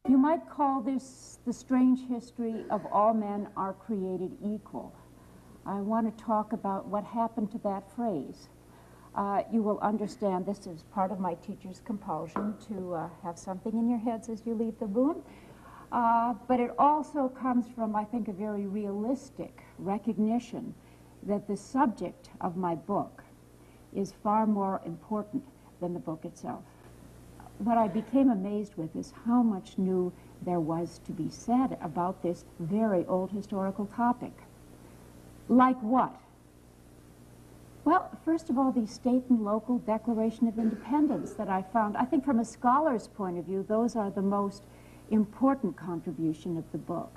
You might call this the strange history of all men are created equal. I want to talk about what happened to that phrase. You will understand this is part of my teacher's compulsion to have something in your heads as you leave the room. But it also comes from, I think, a very realistic recognition that the subject of my book is far more important than the book itself. What I became amazed with is how much new there was to be said about this very old historical topic. Like what? Well, first of all, the state and local Declaration of Independence that I found, I think from a scholar's point of view, those are the most important contribution of the book.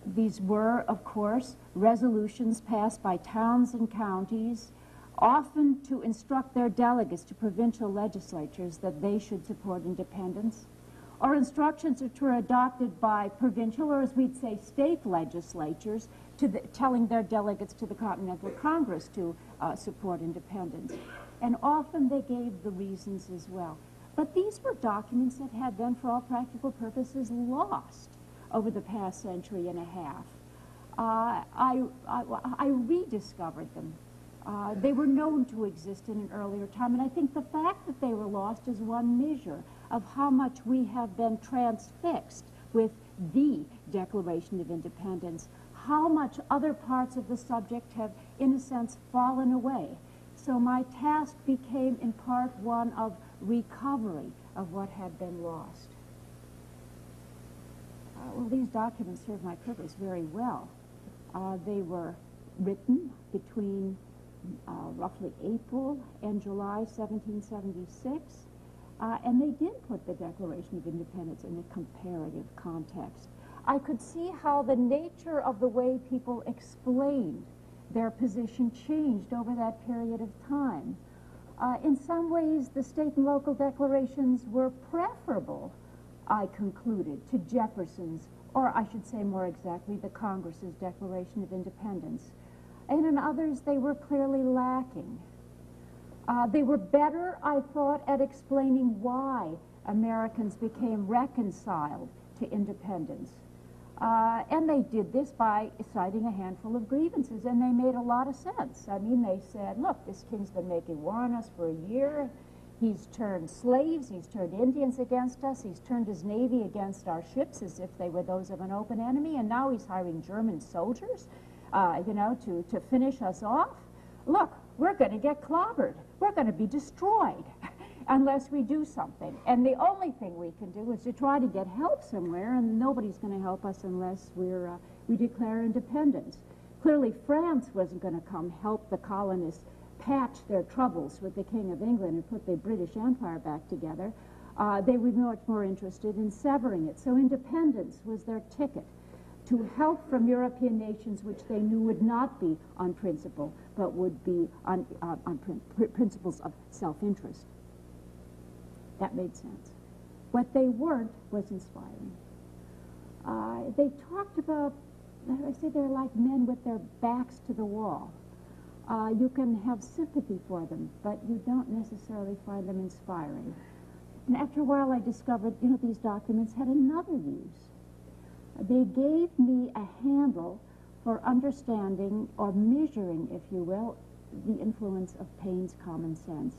These were, of course, resolutions passed by towns and counties, often to instruct their delegates to provincial legislatures that they should support independence, or instructions which were adopted by provincial, or as we'd say, state legislatures, telling their delegates to the Continental Congress to support independence. And often they gave the reasons as well. But these were documents that had been, for all practical purposes, lost over the past century and a half. I rediscovered them. They were known to exist in an earlier time, and I think the fact that they were lost is one measure of how much we have been transfixed with the Declaration of Independence, how much other parts of the subject have, in a sense, fallen away. So my task became, in part, one of recovery of what had been lost. Well, these documents serve my purpose very well. They were written between roughly April and July 1776, and they did put the Declaration of Independence in a comparative context. I could see how the nature of the way people explained their position changed over that period of time. In some ways, the state and local declarations were preferable, I concluded, to Jefferson's, or I should say more exactly, the Congress's Declaration of Independence. And in others, they were clearly lacking. They were better, I thought, at explaining why Americans became reconciled to independence. And they did this by citing a handful of grievances, and they made a lot of sense. I mean, they said, look, this king's been making war on us for a year. He's turned slaves, he's turned Indians against us, he's turned his navy against our ships as if they were those of an open enemy, and now he's hiring German soldiers, you know, to finish us off. Look, we're going to get clobbered. We're going to be destroyed unless we do something. And the only thing we can do is to try to get help somewhere, and nobody's going to help us unless we declare independence. Clearly, France wasn't going to come help the colonists patch their troubles with the King of England and put the British Empire back together. They were much more interested in severing it. So independence was their ticket to help from European nations which they knew would not be on principle, but would be on principles of self-interest. That made sense. What they weren't was inspiring. They talked about, I say they're like men with their backs to the wall. You can have sympathy for them, but you don't necessarily find them inspiring. And after a while I discovered, you know, these documents had another use. They gave me a handle for understanding or measuring, if you will, the influence of Paine's common sense.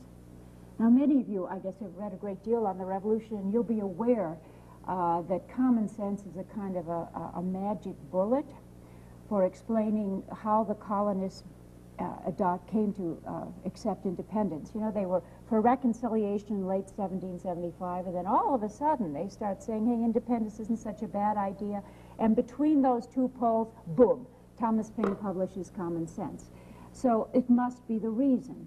Now, many of you, I guess, have read a great deal on the Revolution, and you'll be aware that common sense is a kind of a magic bullet for explaining how the colonists came to accept independence. You know, they were for reconciliation in late 1775, and then all of a sudden they start saying, hey, independence isn't such a bad idea. And between those two poles, boom, Thomas Paine publishes Common Sense. So it must be the reason.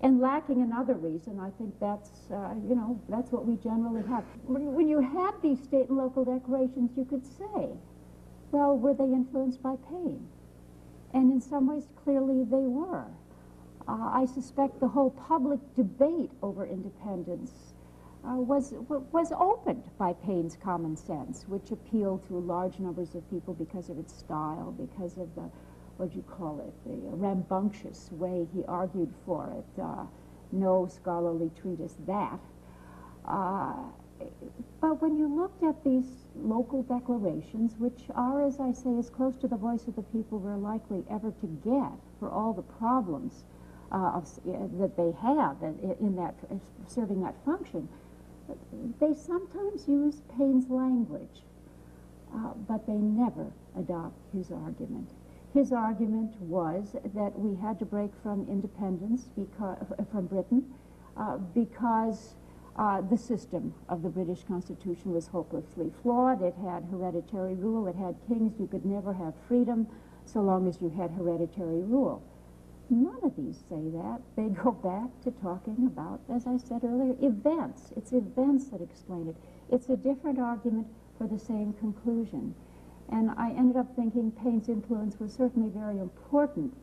And lacking another reason, I think that's, you know, that's what we generally have. When you had these state and local declarations, you could say, well, were they influenced by Paine? And in some ways, clearly they were. I suspect the whole public debate over independence was opened by Paine's Common Sense, which appealed to large numbers of people because of its style, because of the, what do you call it, the rambunctious way he argued for it. No scholarly treatise that. But when you looked at these local declarations, which are, as I say, as close to the voice of the people we're likely ever to get for all the problems that they have in that serving that function, they sometimes use Paine's language, but they never adopt his argument. His argument was that we had to break from independence from Britain because the system of the British Constitution was hopelessly flawed. It had hereditary rule. It had kings. You could never have freedom so long as you had hereditary rule. None of these say that. They go back to talking about, as I said earlier, events. It's events that explain it. It's a different argument for the same conclusion. And I ended up thinking Paine's influence was certainly very important,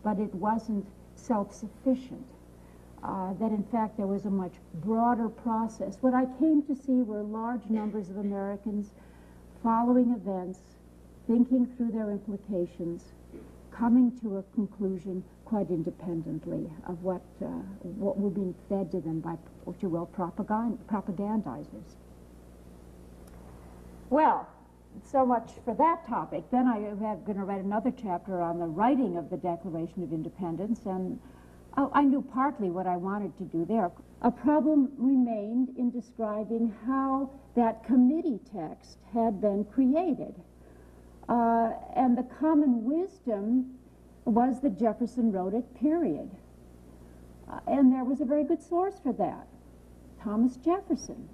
but it wasn't self-sufficient. That in fact there was a much broader process. What I came to see were large numbers of Americans following events, thinking through their implications, coming to a conclusion quite independently of what were being fed to them by, what you will, propagandizers. Well, so much for that topic. Then I am going to write another chapter on the writing of the Declaration of Independence, and I knew partly what I wanted to do there. A problem remained in describing how that committee text had been created. And the common wisdom was that Jefferson wrote it, period. And there was a very good source for that, Thomas Jefferson.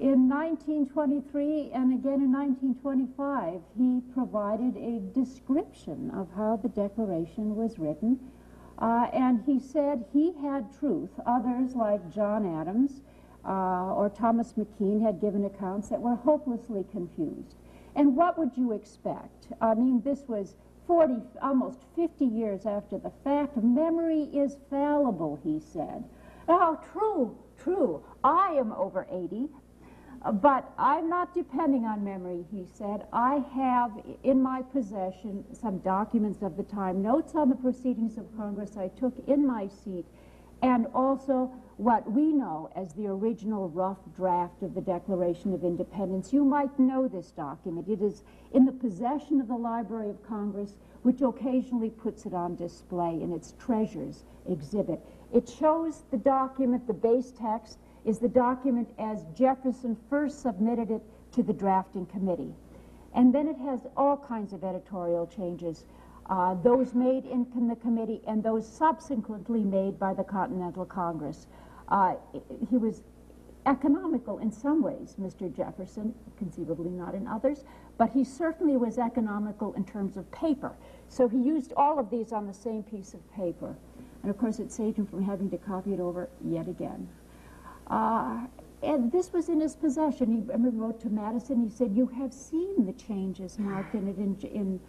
In 1923 and again in 1925, he provided a description of how the Declaration was written, and he said he had truth. Others, like John Adams or Thomas McKean, had given accounts that were hopelessly confused. And what would you expect? I mean, this was 40, almost 50 years after the fact. Memory is fallible, he said. Oh, true, true. I am over 80. But I'm not depending on memory, he said. I have in my possession some documents of the time, notes on the proceedings of Congress I took in my seat, and also what we know as the original rough draft of the Declaration of Independence. You might know this document. It is in the possession of the Library of Congress, which occasionally puts it on display in its treasures exhibit. It shows the document, the base text, is the document as Jefferson first submitted it to the drafting committee. And then it has all kinds of editorial changes, those made in the committee and those subsequently made by the Continental Congress. He was economical in some ways, Mr. Jefferson, conceivably not in others, but he certainly was economical in terms of paper. So he used all of these on the same piece of paper. And of course it saved him from having to copy it over yet again. And this was in his possession. He wrote to Madison, he said, "You have seen the changes marked in it in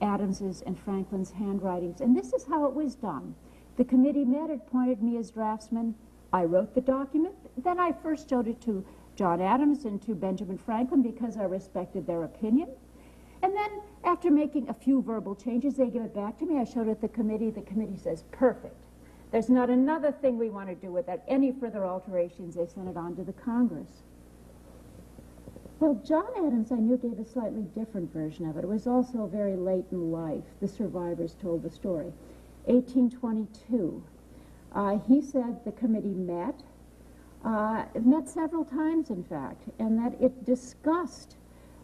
Adams's and Franklin's handwritings, and this is how it was done. The committee met, it appointed me as draftsman. I wrote the document. Then I first showed it to John Adams and to Benjamin Franklin because I respected their opinion. And then after making a few verbal changes, they gave it back to me. I showed it to the committee. The committee says, perfect. There's not another thing we want to do with that. Any further alterations, they sent it on to the Congress." Well, John Adams, I knew, gave a slightly different version of it. It was also very late in life. The survivors told the story. 1822. He said the committee met several times, in fact, and that it discussed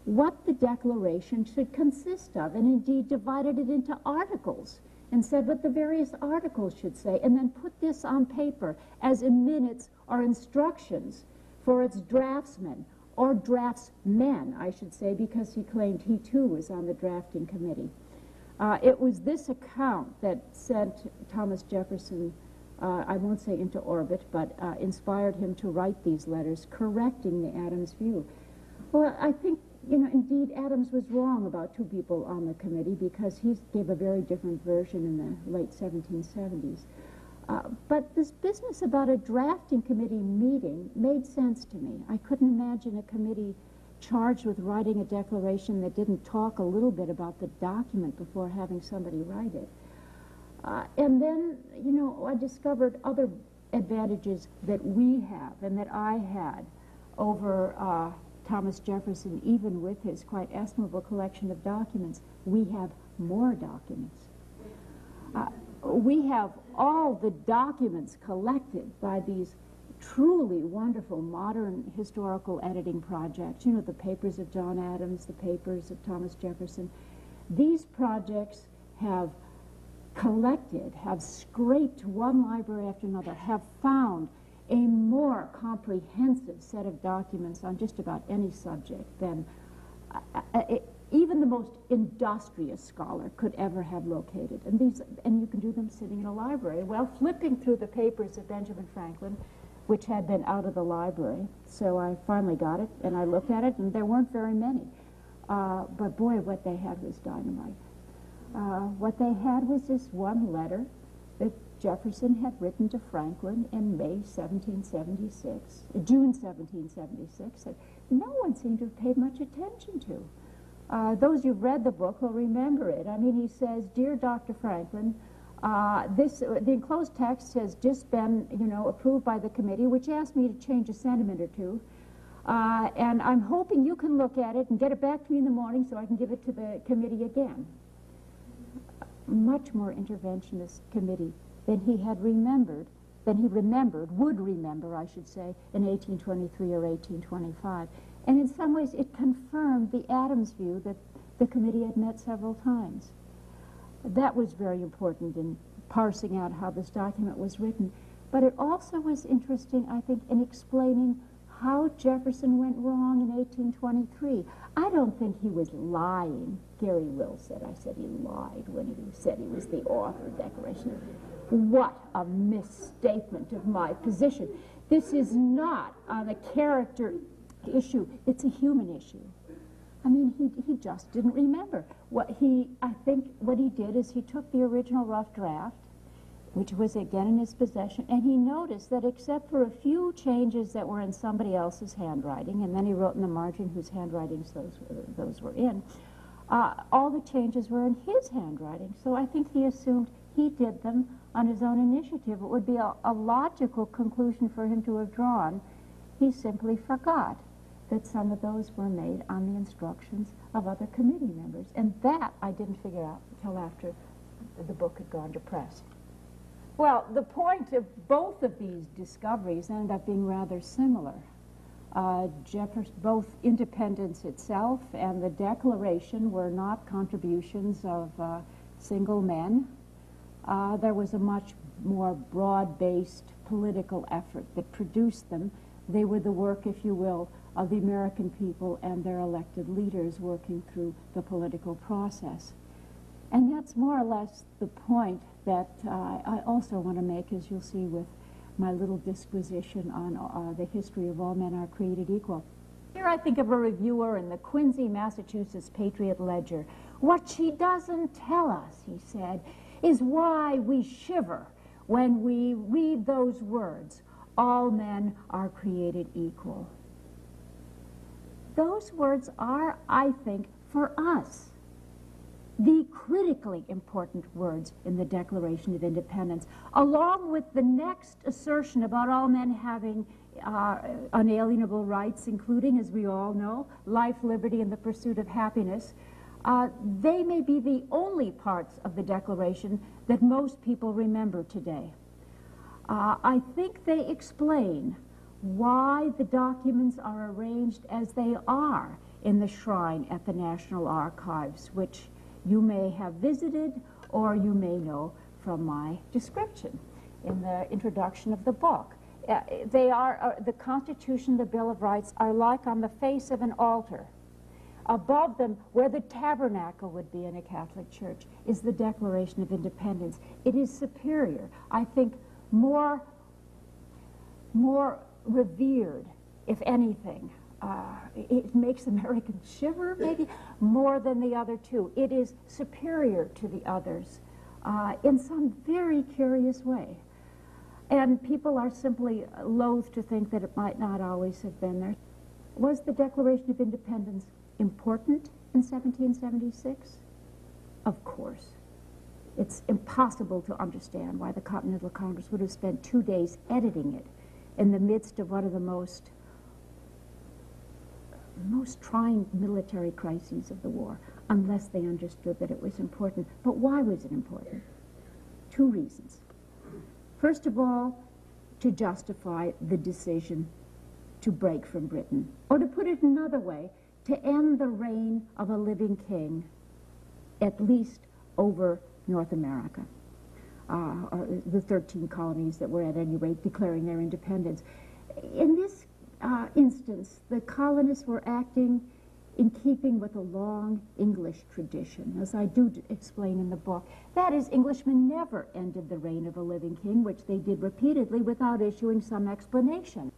what the Declaration should consist of, and indeed divided it into articles, and said what the various articles should say, and then put this on paper as in minutes or instructions for its draftsmen, or draftsmen, I should say, because he claimed he too was on the drafting committee. It was this account that sent Thomas Jefferson, I won't say into orbit, but inspired him to write these letters correcting the Adams view. Well, I think, you know, indeed Adams was wrong about two people on the committee because he gave a very different version in the late 1770s. But this business about a drafting committee meeting made sense to me. I couldn't imagine a committee charged with writing a declaration that didn't talk a little bit about the document before having somebody write it. And then, you know, I discovered other advantages that we have and that I had over Thomas Jefferson, even with his quite estimable collection of documents, we have more documents. We have all the documents collected by these truly wonderful modern historical editing projects. You know, the papers of John Adams, the papers of Thomas Jefferson. These projects have collected, have scraped one library after another, have found a more comprehensive set of documents on just about any subject than even the most industrious scholar could ever have located. And you can do them sitting in a library. Well, flipping through the papers of Benjamin Franklin, which had been out of the library, so I finally got it, and I looked at it, and there weren't very many. But boy, what they had was dynamite. What they had was this one letter that Jefferson had written to Franklin in May 1776, June 1776, that no one seemed to have paid much attention to. Those who've read the book will remember it. I mean, he says, "Dear Dr. Franklin, the enclosed text has just been, approved by the committee, which asked me to change a sentiment or two. And I'm hoping you can look at it and get it back to me in the morning so I can give it to the committee again." Much more interventionist committee than he had remembered, would remember, I should say, in 1823 or 1825. And in some ways it confirmed the Adams view that the committee had met several times. That was very important in parsing out how this document was written. But it also was interesting, I think, in explaining how Jefferson went wrong in 1823. I don't think he was lying. Gary Will said, I said he lied when he said he was the author of the Declaration. What a misstatement of my position. This is not on a character issue. It's a human issue. I mean, he just didn't remember. I think what he did is he took the original rough draft, which was again in his possession, and he noticed that except for a few changes that were in somebody else's handwriting, and then he wrote in the margin whose handwritings those were in, all the changes were in his handwriting. So I think he assumed he did them on his own initiative. It would be a logical conclusion for him to have drawn. He simply forgot that some of those were made on the instructions of other committee members. And that I didn't figure out until after the book had gone to press. Well, the point of both of these discoveries ended up being rather similar. Both independence itself and the Declaration were not contributions of single men. There was a much more broad-based political effort that produced them. They were the work, if you will, of the American people and their elected leaders working through the political process. And that's more or less the point that I also want to make, as you'll see with my little disquisition on the history of all men are created equal. Here I think of a reviewer in the Quincy, Massachusetts Patriot Ledger. What she doesn't tell us, he said, is why we shiver when we read those words, all men are created equal. Those words are, I think, for us, the critically important words in the Declaration of Independence, along with the next assertion about all men having unalienable rights, including, as we all know, life, liberty, and the pursuit of happiness. They may be the only parts of the Declaration that most people remember today. I think they explain why the documents are arranged as they are in the shrine at the National Archives, which you may have visited or you may know from my description in the introduction of the book. They are, the Constitution, the Bill of Rights are like on the face of an altar. Above them, where the tabernacle would be in a Catholic church, is the Declaration of Independence. It is superior, I think, more revered, if anything. It makes Americans shiver, maybe, more than the other two. It is superior to the others in some very curious way. And people are simply loath to think that it might not always have been there. Was the Declaration of Independence important in 1776? Of course. It's impossible to understand why the Continental Congress would have spent 2 days editing it in the midst of one of the most trying military crises of the war, unless they understood that it was important. But why was it important? 2 reasons. First of all, to justify the decision to break from Britain, or to put it another way, to end the reign of a living king, at least over North America, or the 13 colonies that were at any rate declaring their independence. In this instance, the colonists were acting in keeping with a long English tradition, as I do explain in the book. That is, Englishmen never ended the reign of a living king, which they did repeatedly without issuing some explanation.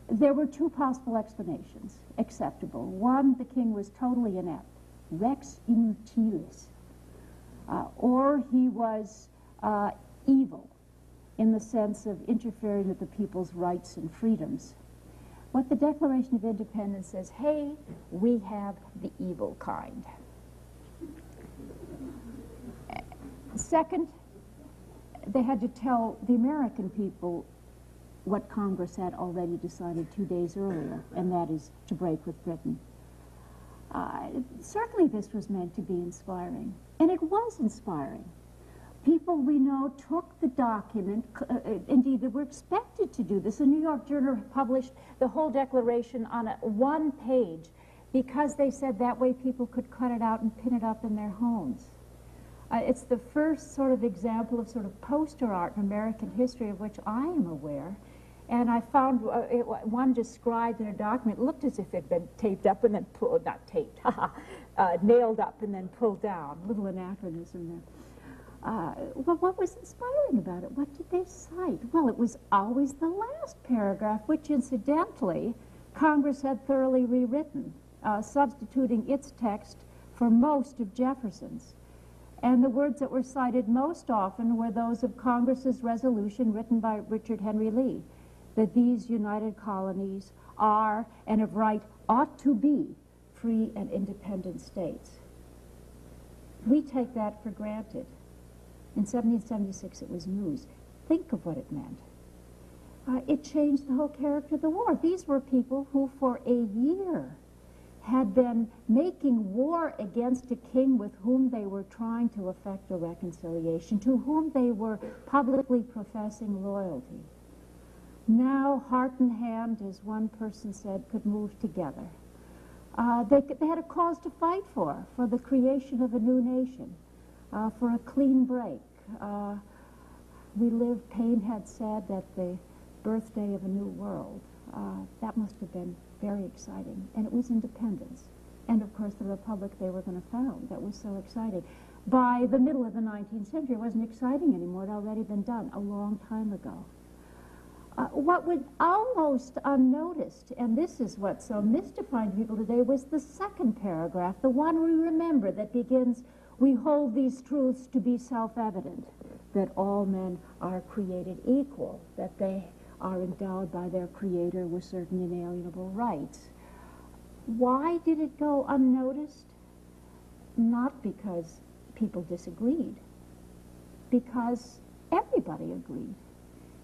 There were 2 possible explanations, acceptable. One, the king was totally inept, rex inutilis, or he was evil in the sense of interfering with the people's rights and freedoms. What the Declaration of Independence says, hey, we have the evil kind. Second, they had to tell the American people what Congress had already decided 2 days earlier, and that is to break with Britain. Certainly this was meant to be inspiring, and it was inspiring. People we know took the document, indeed they were expected to do this. The New York Journal published the whole declaration on 1 page because they said that way people could cut it out and pin it up in their homes. It's the first sort of example of sort of poster art in American history of which I am aware. And I found one described in a document, it looked as if it had been taped up and then pulled, not taped, nailed up and then pulled down. A little anachronism there. Well, what was inspiring about it? What did they cite? Well, it was always the last paragraph, which incidentally Congress had thoroughly rewritten, substituting its text for most of Jefferson's. And the words that were cited most often were those of Congress's resolution written by Richard Henry Lee, that these united colonies are and of right ought to be free and independent states. We take that for granted. In 1776 it was news. Think of what it meant. It changed the whole character of the war. These were people who for a year had been making war against a king with whom they were trying to effect a reconciliation, to whom they were publicly professing loyalty. Now, heart and hand, as one person said, could move together. They had a cause to fight for the creation of a new nation, for a clean break. Paine had said, at the birthday of a new world. That must have been very exciting. And it was independence. And, of course, the republic they were going to found. That was so exciting. By the middle of the 19th century, it wasn't exciting anymore. It had already been done a long time ago. What was almost unnoticed, and this is what's so mystifying to people today, was the second paragraph, the one we remember that begins, "We hold these truths to be self-evident, that all men are created equal, that they are endowed by their Creator with certain inalienable rights." Why did it go unnoticed? Not because people disagreed, because everybody agreed,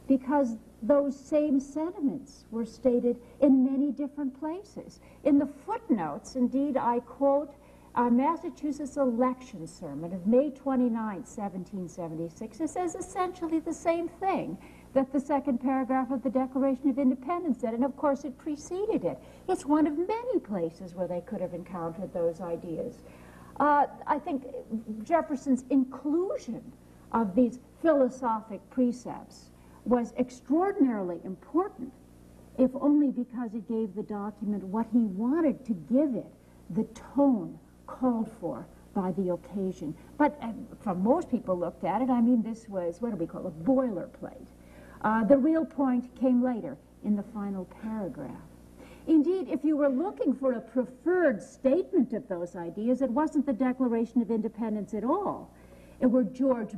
because those same sentiments were stated in many different places. In the footnotes, indeed, I quote a Massachusetts election sermon of May 29, 1776. It says essentially the same thing that the second paragraph of the Declaration of Independence said, and of course it preceded it. It's one of many places where they could have encountered those ideas. I think Jefferson's inclusion of these philosophic precepts was extraordinarily important, if only because it gave the document what he wanted to give it, the tone called for by the occasion. But from most people looked at it, I mean, this was, what do we call it, boilerplate. The real point came later in the final paragraph. Indeed, if you were looking for a preferred statement of those ideas, it wasn't the Declaration of Independence at all. It was George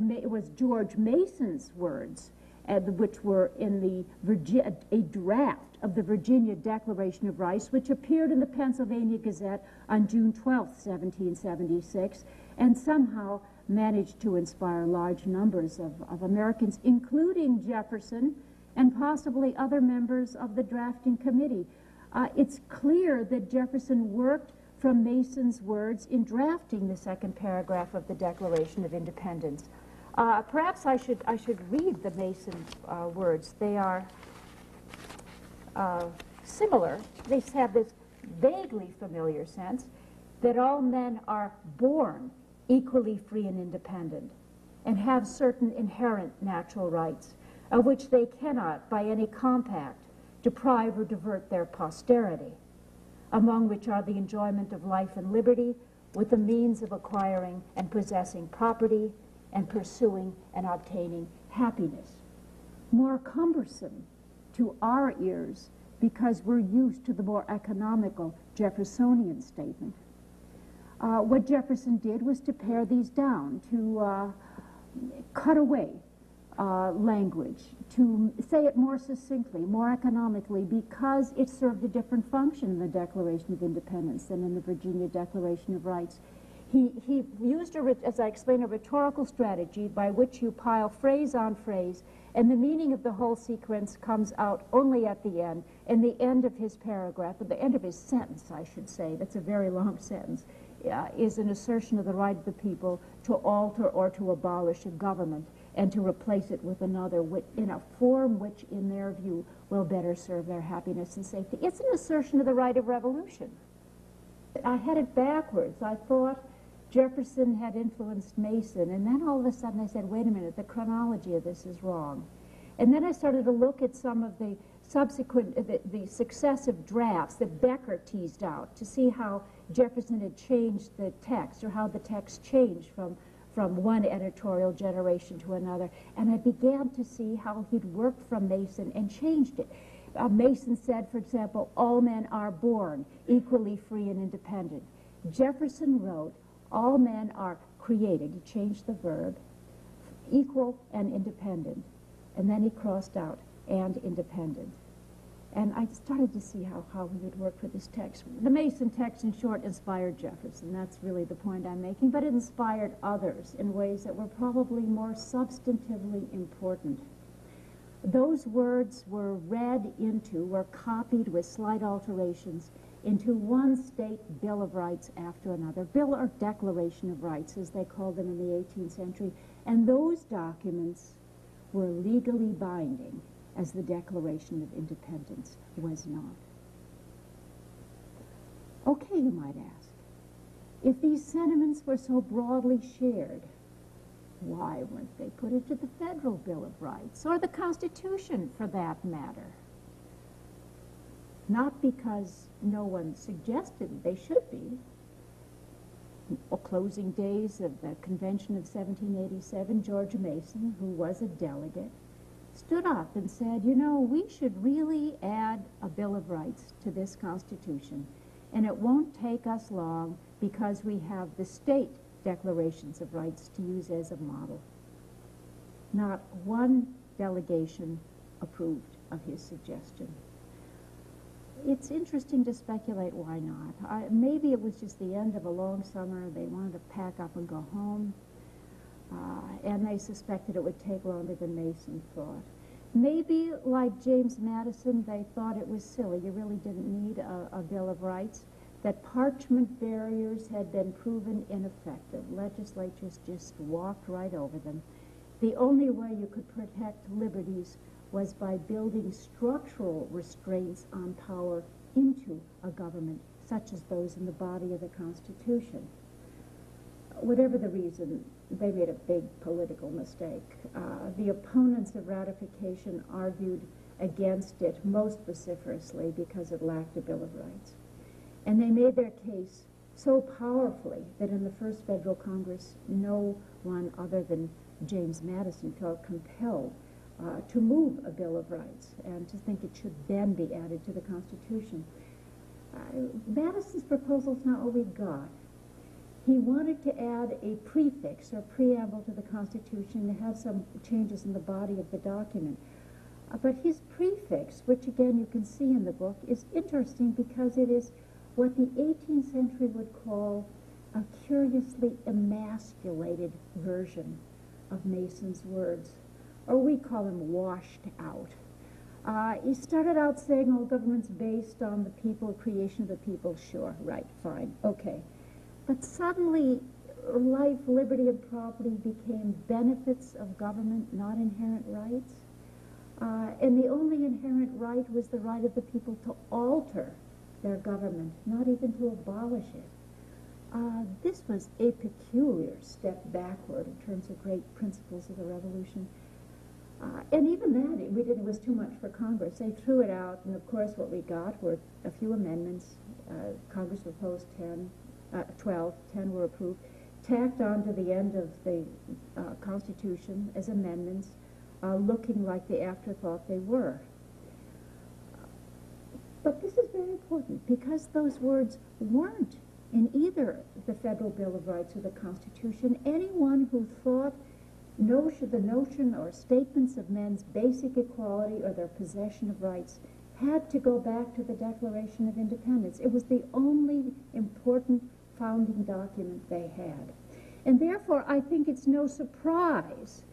Mason's words, which were in a draft of the Virginia Declaration of Rights, which appeared in the Pennsylvania Gazette on June 12, 1776, and somehow managed to inspire large numbers of Americans, including Jefferson and possibly other members of the drafting committee. It's clear that Jefferson worked from Mason's words in drafting the second paragraph of the Declaration of Independence. Perhaps I should read the Mason words. They are similar. They have this vaguely familiar sense that all men are born equally free and independent and have certain inherent natural rights of which they cannot, by any compact, deprive or divert their posterity, among which are the enjoyment of life and liberty, with the means of acquiring and possessing property, and pursuing and obtaining happiness. More cumbersome to our ears because we're used to the more economical Jeffersonian statement. What Jefferson did was to pare these down, to cut away language, to say it more succinctly, more economically, because it served a different function in the Declaration of Independence than in the Virginia Declaration of Rights. He used, as I explained, a rhetorical strategy by which you pile phrase on phrase, and the meaning of the whole sequence comes out only at the end, and the end of his paragraph, at the end of his sentence, I should say, that's a very long sentence, is an assertion of the right of the people to alter or to abolish a government and to replace it with another in a form which, in their view, will better serve their happiness and safety. It's an assertion of the right of revolution. I had it backwards. I thought Jefferson had influenced Mason, and then all of a sudden I said, wait a minute, the chronology of this is wrong. And then I started to look at some of the subsequent, the successive drafts that Becker teased out to see how Jefferson had changed the text, or how the text changed from one editorial generation to another. And I began to see how he'd worked from Mason and changed it. Mason said, for example, all men are born equally free and independent. Jefferson wrote, all men are created, he changed the verb, equal and independent. And then he crossed out, and independent. And I started to see how he would work with this text. The Mason text, in short, inspired Jefferson. That's really the point I'm making. But it inspired others in ways that were probably more substantively important. Those words were copied with slight alterations into one state Bill of Rights after another. Bill or Declaration of Rights, as they called them in the 18th century. And those documents were legally binding, as the Declaration of Independence was not. Okay, you might ask, if these sentiments were so broadly shared, why weren't they put into the Federal Bill of Rights, or the Constitution for that matter? Not because no one suggested they should be. Closing days of the Convention of 1787, George Mason, who was a delegate, stood up and said, you know, we should really add a Bill of Rights to this Constitution, and it won't take us long because we have the state declarations of rights to use as a model. Not one delegation approved of his suggestion. It's interesting to speculate why not. Maybe it was just the end of a long summer. They wanted to pack up and go home. And they suspected it would take longer than Mason thought. Maybe, like James Madison, they thought it was silly. You really didn't need a Bill of Rights, that parchment barriers had been proven ineffective. Legislatures just walked right over them. The only way you could protect liberties was by building structural restraints on power into a government, such as those in the body of the Constitution. Whatever the reason, they made a big political mistake. The opponents of ratification argued against it most vociferously because it lacked a Bill of Rights. And they made their case so powerfully that in the first Federal Congress, no one other than James Madison felt compelled to move a Bill of Rights and to think it should then be added to the Constitution. Madison's proposal is not what we got. He wanted to add a prefix or preamble to the Constitution to have some changes in the body of the document. But his prefix, which again you can see in the book, is interesting because it is what the 18th century would call a curiously emasculated version of Mason's words, or we call him washed out. He started out saying all government's based on the people, creation of the people. Sure, right, fine, okay. But suddenly, life, liberty, and property became benefits of government, not inherent rights. And the only inherent right was the right of the people to alter their government, not even to abolish it. This was a peculiar step backward in terms of great principles of the Revolution. And even that, we didn't, it was too much for Congress. They threw it out, and of course what we got were a few amendments. Congress proposed 12, 10 were approved, tacked on to the end of the Constitution as amendments, looking like the afterthought they were. But this is very important, because those words weren't in either the Federal Bill of Rights or the Constitution. Anyone who thought the notion or statements of men's basic equality or their possession of rights had to go back to the Declaration of Independence. It was the only important founding document they had. And therefore, I think it's no surprise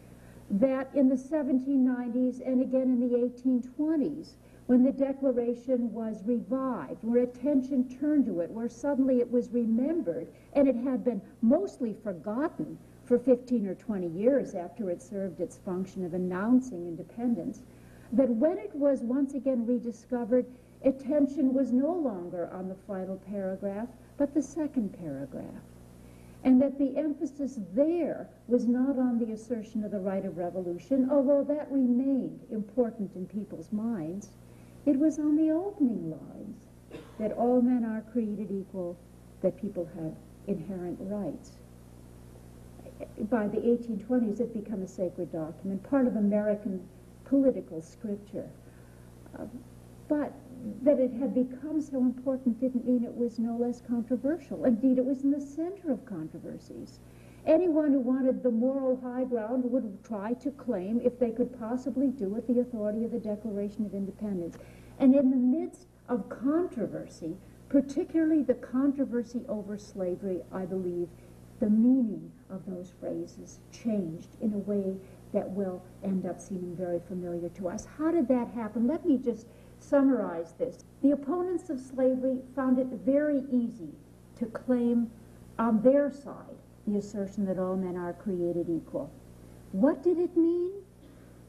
that in the 1790s and again in the 1820s, when the Declaration was revived, where attention turned to it, where suddenly it was remembered, and it had been mostly forgotten for 15 or 20 years after it served its function of announcing independence, that when it was once again rediscovered, attention was no longer on the final paragraph, but the second paragraph. And that the emphasis there was not on the assertion of the right of revolution, although that remained important in people's minds. It was on the opening lines, that all men are created equal, that people have inherent rights. By the 1820s, it became a sacred document, part of American political scripture. But that it had become so important didn't mean it was no less controversial. Indeed, it was in the center of controversies. Anyone who wanted the moral high ground would try to claim, if they could possibly do it, the authority of the Declaration of Independence. And in the midst of controversy, particularly the controversy over slavery, I believe, the meaning of those phrases changed in a way that will end up seeming very familiar to us. How did that happen? Let me just summarize this. The opponents of slavery found it very easy to claim on their side the assertion that all men are created equal. What did it mean?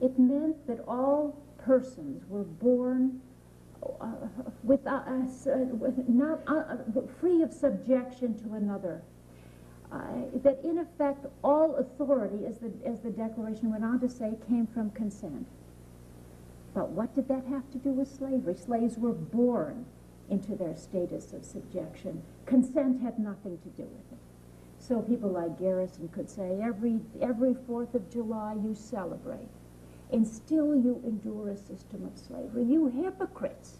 It meant that all persons were born free of subjection to another. That in effect all authority, as the Declaration went on to say, came from consent. But what did that have to do with slavery? Slaves were born into their status of subjection. Consent had nothing to do with it. So people like Garrison could say, every 4th of July you celebrate, and still you endure a system of slavery. You hypocrites!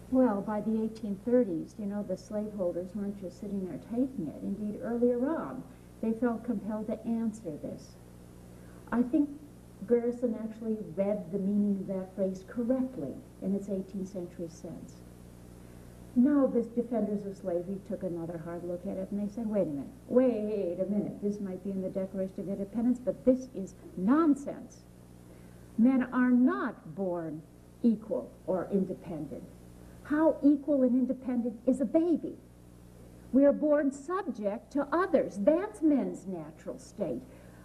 Well, by the 1830s, you know, the slaveholders weren't just sitting there taking it. Indeed, earlier on, they felt compelled to answer this. I think Garrison actually read the meaning of that phrase correctly in its 18th century sense. Now the defenders of slavery took another hard look at it, and they said, wait a minute, this might be in the Declaration of Independence, but this is nonsense. Men are not born equal or independent. How equal and independent is a baby? We are born subject to others. That's men's natural state.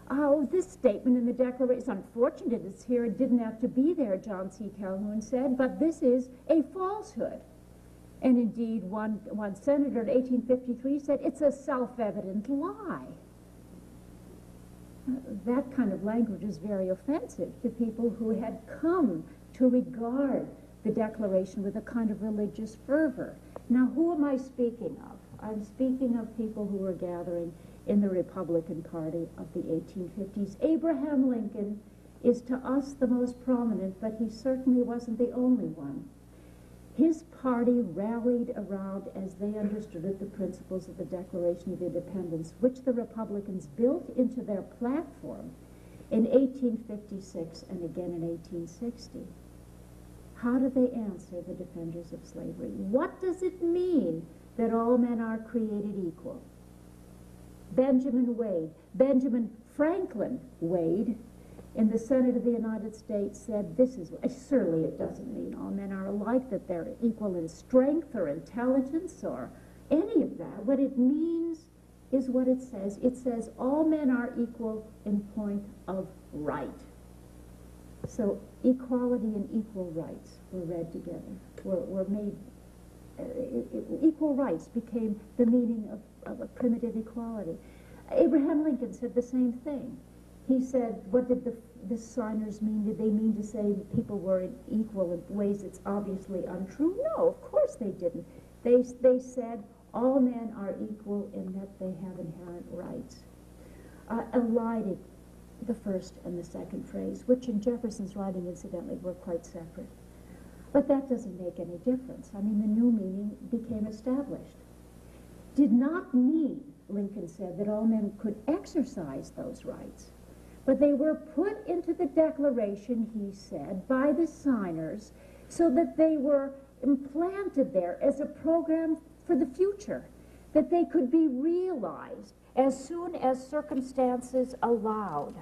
Oh, this statement in the Declaration is unfortunate. It's here. It didn't have to be there, John C. Calhoun said, but this is a falsehood. And indeed, one senator in 1853 said, it's a self-evident lie. That kind of language is very offensive to people who had come to regard the Declaration with a kind of religious fervor. Now, who am I speaking of? I'm speaking of people who were gathering in the Republican Party of the 1850s. Abraham Lincoln is to us the most prominent, but he certainly wasn't the only one. His party rallied around, as they understood it, the principles of the Declaration of Independence, which the Republicans built into their platform in 1856 and again in 1860. How do they answer the defenders of slavery? What does it mean that all men are created equal. Benjamin Franklin Wade, in the Senate of the United States said, this is, surely it doesn't mean all men are alike, that they're equal in strength or intelligence or any of that. What it means is what it says. It says all men are equal in point of right. So equality and equal rights were read together, were made, equal rights became the meaning of a primitive equality. Abraham Lincoln said the same thing. He said, what did the signers mean? Did they mean to say that people were equal in ways that's obviously untrue? No, of course they didn't. They said all men are equal in that they have inherent rights. Eliding the first and the second phrase, which in Jefferson's writing, incidentally, were quite separate. But that doesn't make any difference. I mean, the new meaning became established. Did not mean, Lincoln said, that all men could exercise those rights. But they were put into the Declaration, he said, by the signers so that they were implanted there as a program for the future, that they could be realized as soon as circumstances allowed.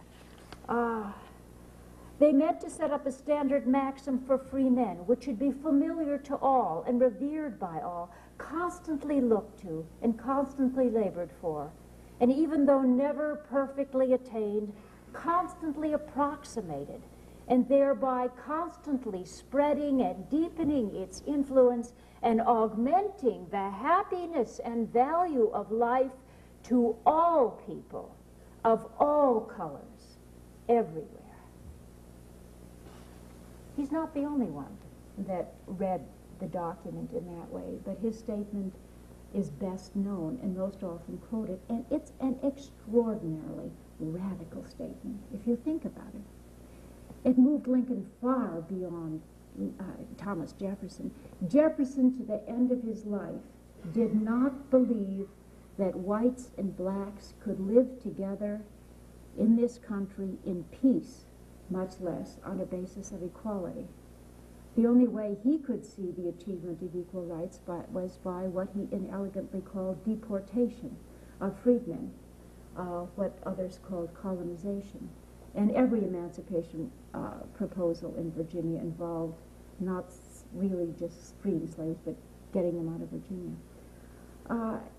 They meant to set up a standard maxim for free men, which should be familiar to all and revered by all, constantly looked to and constantly labored for, and even though never perfectly attained, constantly approximated, and thereby constantly spreading and deepening its influence and augmenting the happiness and value of life to all people of all colors, everywhere. He's not the only one that read the document in that way, but his statement is best known and most often quoted, and it's an extraordinarily radical statement, if you think about it. It moved Lincoln far beyond Thomas Jefferson. Jefferson, to the end of his life, did not believe that whites and blacks could live together in this country in peace, much less on a basis of equality. The only way he could see the achievement of equal rights was by what he inelegantly called deportation of freedmen, what others called colonization. And every emancipation proposal in Virginia involved not really just freeing slaves, but getting them out of Virginia.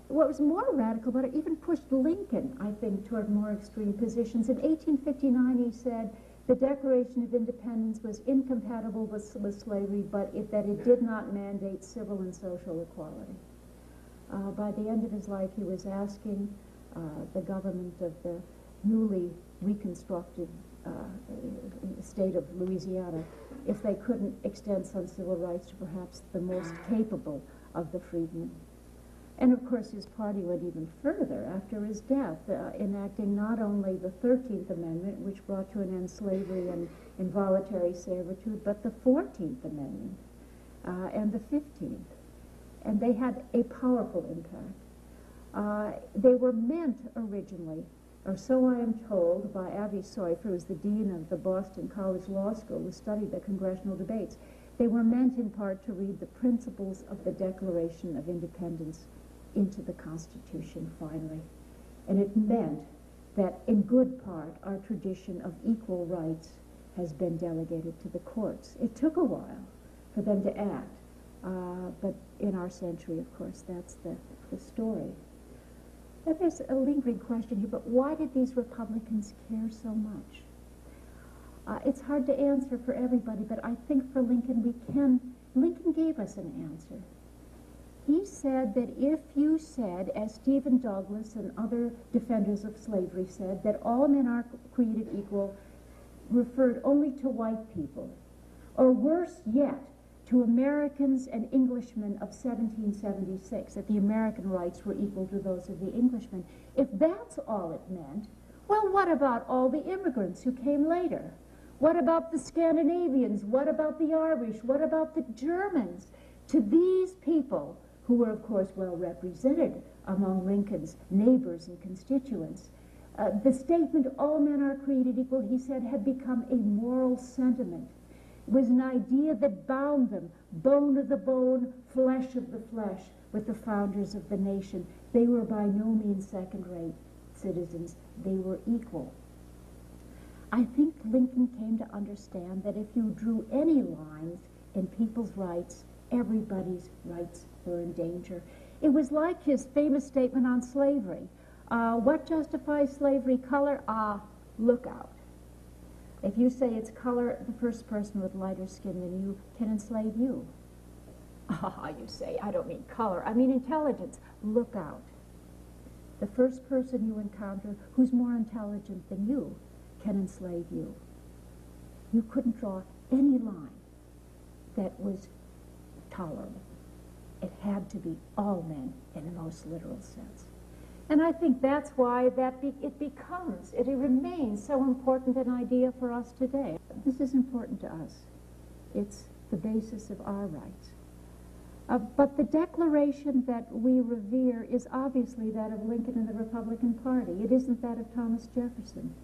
What was more radical about it even pushed Lincoln, I think, toward more extreme positions. In 1859, he said the Declaration of Independence was incompatible with slavery, but that it did not mandate civil and social equality. By the end of his life, he was asking the government of the newly reconstructed state of Louisiana if they couldn't extend some civil rights to perhaps the most capable of the freedmen. And of course his party went even further after his death, enacting not only the 13th Amendment, which brought to an end slavery and involuntary servitude, but the 14th Amendment and the 15th. And they had a powerful impact. They were meant originally, or so I am told, by Avi Soif, who was the dean of the Boston College Law School, who studied the congressional debates. They were meant in part to read the principles of the Declaration of Independence into the Constitution finally. And it meant that in good part our tradition of equal rights has been delegated to the courts. It took a while for them to act, but in our century, of course, that's the story. Now, there's a lingering question here, but why did these Republicans care so much? It's hard to answer for everybody, but I think for Lincoln Lincoln gave us an answer. He said that if you said, as Stephen Douglas and other defenders of slavery said, that all men are created equal, referred only to white people, or worse yet, to Americans and Englishmen of 1776, that the American rights were equal to those of the Englishmen. If that's all it meant, well, what about all the immigrants who came later? What about the Scandinavians? What about the Irish? What about the Germans? To these people, who were, of course, well represented among Lincoln's neighbors and constituents, the statement, all men are created equal, he said, had become a moral sentiment. was an idea that bound them, bone of the bone, flesh of the flesh, with the founders of the nation. They were by no means second-rate citizens. They were equal. I think Lincoln came to understand that if you drew any lines in people's rights, everybody's rights were in danger. It was like his famous statement on slavery. What justifies slavery? Color? Look out. If you say it's color, the first person with lighter skin than you can enslave you. You say, I don't mean color, I mean intelligence. Look out. The first person you encounter who's more intelligent than you can enslave you. You couldn't draw any line that was tolerable. It had to be all men in the most literal sense. And I think that's why it remains so important an idea for us today. This is important to us. It's the basis of our rights. But the declaration that we revere is obviously that of Lincoln and the Republican Party. It isn't that of Thomas Jefferson.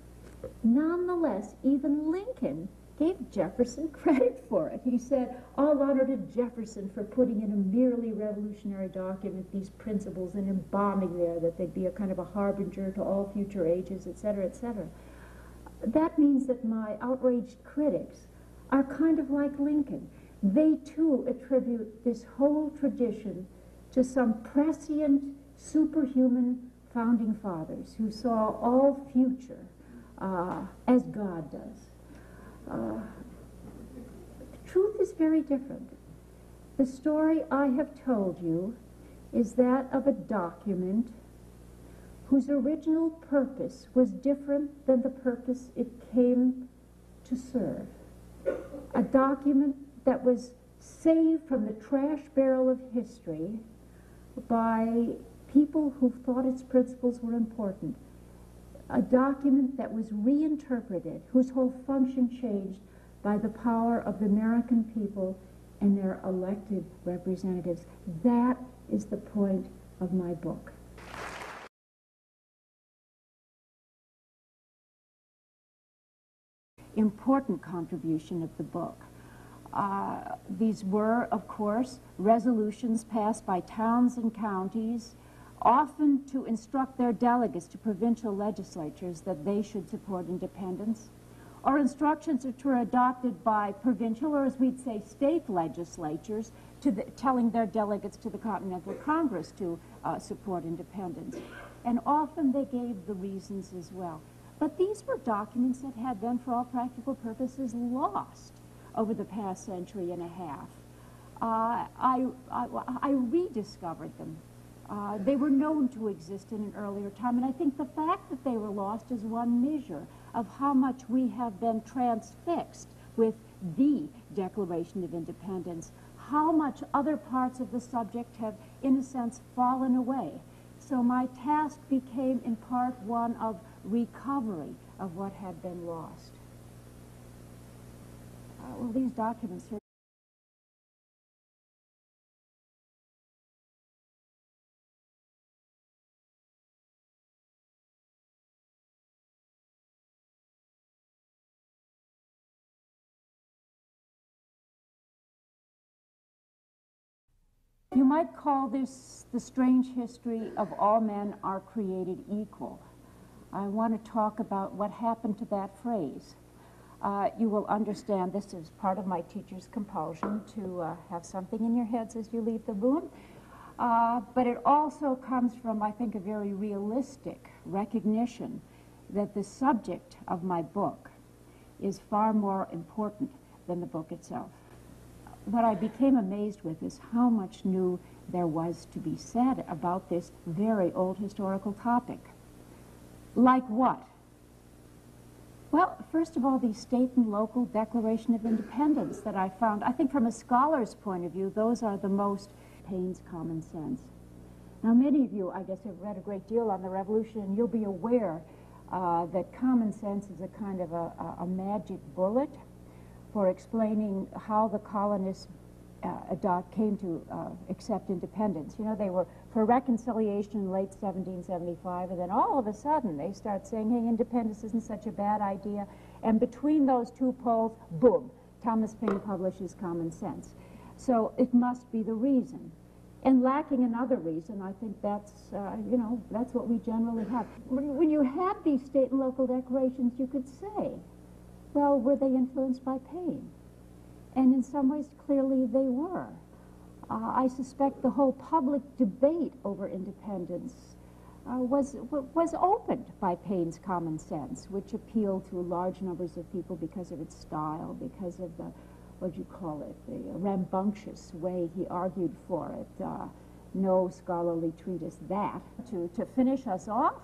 Nonetheless, even Lincoln gave Jefferson credit for it. He said, all honor to Jefferson for putting in a merely revolutionary document these principles and embalming there that they'd be a kind of a harbinger to all future ages, etc., etc. That means that my outraged critics are kind of like Lincoln. They too attribute this whole tradition to some prescient, superhuman founding fathers who saw all future as God does. The truth is very different. The story I have told you is that of a document whose original purpose was different than the purpose it came to serve. A document that was saved from the trash barrel of history by people who thought its principles were important. A document that was reinterpreted, whose whole function changed by the power of the American people and their elected representatives. That is the point of my book. Important contribution of the book. These were, of course, resolutions passed by towns and counties, often to instruct their delegates to provincial legislatures that they should support independence, or instructions that were adopted by provincial, or as we'd say, state legislatures, telling their delegates to the Continental Congress to support independence. And often they gave the reasons as well. But these were documents that had been, for all practical purposes, lost over the past century and a half. I rediscovered them. They were known to exist in an earlier time, and I think the fact that they were lost is one measure of how much we have been transfixed with the Declaration of Independence, how much other parts of the subject have, in a sense, fallen away. So my task became, in part, one of recovery of what had been lost. Well, these documents are You might call this the strange history of all men are created equal. I want to talk about what happened to that phrase. You will understand this is part of my teacher's compulsion to have something in your heads as you leave the room. But it also comes from, I think, a very realistic recognition that the subject of my book is far more important than the book itself. What I became amazed with is how much new there was to be said about this very old historical topic. Like what? Well, first of all, the state and local Declaration of Independence that I found, I think from a scholar's point of view, those are the most pains common sense. Now, many of you, I guess, have read a great deal on the Revolution, and you'll be aware that common sense is a kind of a magic bullet for explaining how the colonists came to accept independence. You know, they were for reconciliation in late 1775, and then all of a sudden they start saying, hey, independence isn't such a bad idea. And between those two poles, boom, Thomas Paine publishes Common Sense. So it must be the reason. And lacking another reason, I think that's, that's what we generally have. When you have these state and local declarations, you could say, well, were they influenced by Paine? And in some ways, clearly they were. I suspect the whole public debate over independence was opened by Paine's Common Sense, which appealed to large numbers of people because of its style, because of the, what do you call it, the rambunctious way he argued for it. No scholarly treatise that. To finish us off,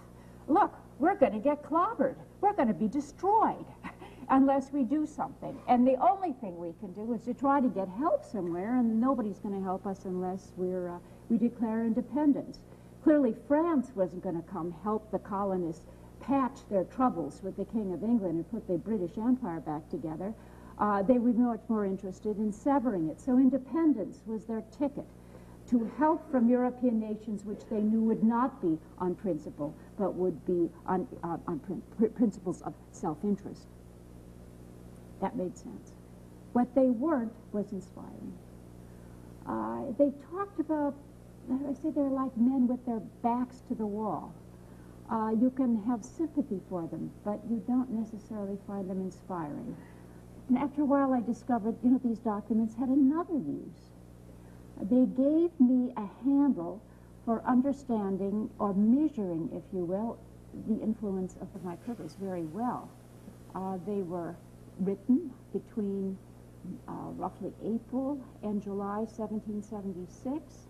look, we're going to get clobbered. We're going to be destroyed unless we do something. And the only thing we can do is to try to get help somewhere, and nobody's going to help us unless we declare independence. Clearly, France wasn't going to come help the colonists patch their troubles with the King of England and put the British Empire back together. They were much more interested in severing it. So independence was their ticket to help from European nations which they knew would not be on principle, but would be on principles of self-interest. That made sense. What they weren't was inspiring. They talked about, I say they're like men with their backs to the wall. You can have sympathy for them, but you don't necessarily find them inspiring. And after a while I discovered, these documents had another use. They gave me a handle for understanding or measuring, if you will, the influence of my purpose very well. They were written between roughly April and July 1776,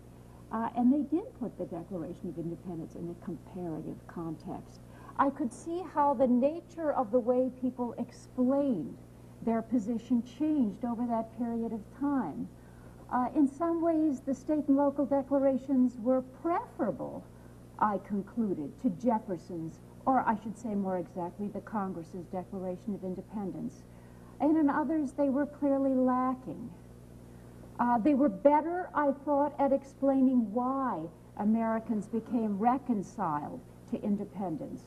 and they did put the Declaration of Independence in a comparative context. I could see how the nature of the way people explained their position changed over that period of time. In some ways, the state and local declarations were preferable, I concluded, to Jefferson's, or I should say more exactly, the Congress's Declaration of Independence. And in others, they were clearly lacking. They were better, I thought, at explaining why Americans became reconciled to independence.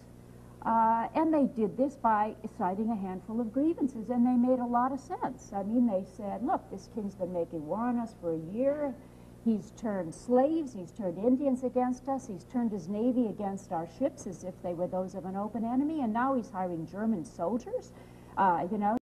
And they did this by citing a handful of grievances, and they made a lot of sense. I mean, they said, look, this king's been making war on us for a year. He's turned slaves, he's turned Indians against us, he's turned his navy against our ships as if they were those of an open enemy, and now he's hiring German soldiers,